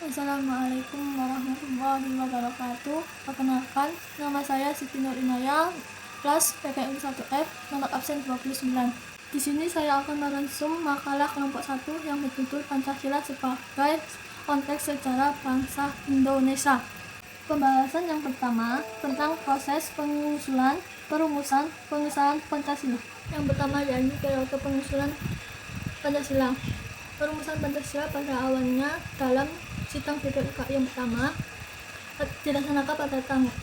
Assalamualaikum warahmatullahi wabarakatuh. Perkenalkan, nama saya Siti Nur Inaya, kelas PPM 1F, nomor absen 29. Di sini saya akan merensum makalah kelompok 1 yang berjudul Pancasila sebagai konteks sejarah bangsa Indonesia. Pembahasan yang pertama tentang proses pengusulan, perumusan, pengesahan Pancasila. Yang pertama yakni periode pengusulan Pancasila. Perumusan Pancasila pada awalnya dalam sidang BPUK yang pertama dilaksanakan pada tanggal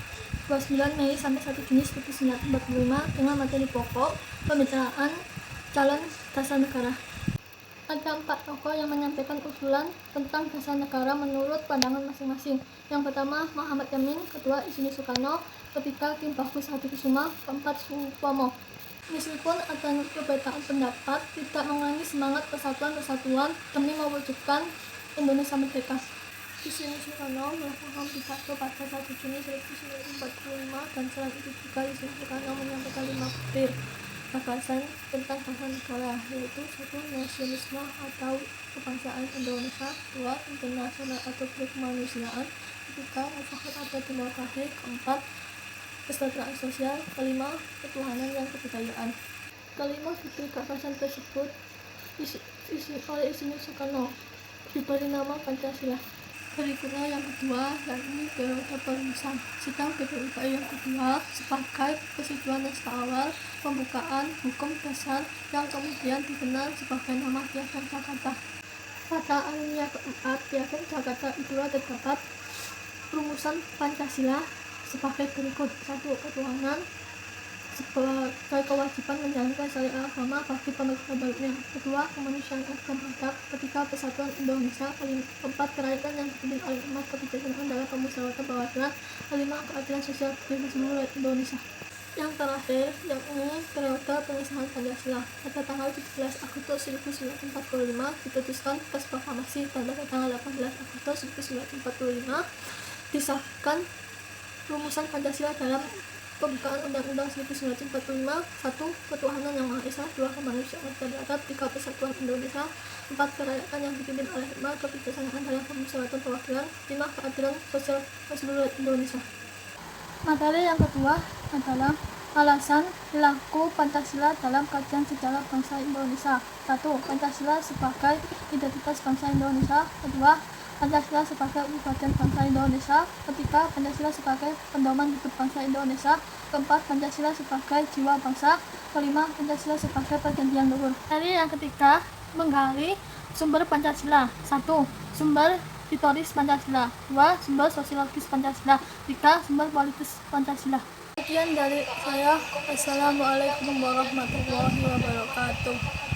29 Mei sampai 1 Juni 1945 dengan materi pokok pembicaraan calon dasar negara. Ada 4 tokoh yang menyampaikan usulan tentang dasar negara menurut pandangan masing-masing. Yang pertama Muhammad Yamin, kedua Insinyur Soekarno, ketiga Kim Bagus Hadikusuma, keempat Supomo. Meskipun ada perbedaan pendapat, tidak mengurangi semangat persatuan demi mewujudkan Indonesia merdeka. Insinyur Soekarno melakukan pidato pada 1 Juni 1945 dan selain itu juga Insinyur Soekarno menyampaikan 5 butir gagasan tentang dasar negara, yaitu 1. Nasionalisme atau kebangsaan Indonesia, 2. Internasional atau kemanusiaan, 3. masyarakat atau demokrasi, 4. kesejahteraan sosial, 5. ketuhanan dan kebudayaan. Kelima butir gagasan tersebut oleh Insinyur Soekarno diberi nama Pancasila. Berikutnya yang kedua yakni periode perumusan. Sidang BPUK yang kedua sebagai persetujuan naskah awal pembukaan hukum dasar yang kemudian dikenal sebagai nama Piagam Jakarta. Pada alinea keempat Piagam Jakarta itulah terdapat perumusan Pancasila sebagai berikut: 1. ketuhanan sebagai kewajiban menjalankan syariat agama bagi pemerintah barunya, 2. kemanusiaan dan adab, 3. persatuan Indonesia, 4. kerakyatan yang dipimpin oleh umat, kebijaksanaan dalam pemusyawaratan perwakilan, 5. keadilan sosial bagi seluruh rakyat Indonesia. Yang terakhir yakni periode pengesahan Pancasila. Pada tanggal 17 Agustus 1945 diputuskan tes proklamasi dan pada tanggal 18 Agustus 1945 disahkan rumusan Pancasila dalam pembukaan Undang-Undang 1945. 1. ketuhanan yang Maha Esa, 2. kemanusiaan dan adab, 3. persatuan Indonesia, 4. kerakyatan yang dipimpin oleh umat, kebijaksanaan dalam pemusyawaratan perwakilan, 5. keadilan sosial seluruh Indonesia. Materi yang kedua adalah alasan berlaku Pancasila dalam kajian sejarah bangsa Indonesia. 1. Pancasila sebagai identitas bangsa Indonesia, 2. Pancasila sebagai bagian bangsa Indonesia, ketiga Pancasila sebagai pedoman hidup bangsa Indonesia, keempat Pancasila sebagai jiwa bangsa, kelima Pancasila sebagai perjanjian luhur. Materi yang ketiga menggali sumber Pancasila. 1. Sumber historis Pancasila, 2. sumber sosiologis Pancasila, 3. sumber politis Pancasila. Sekian dari saya. Assalamualaikum warahmatullahi wabarakatuh.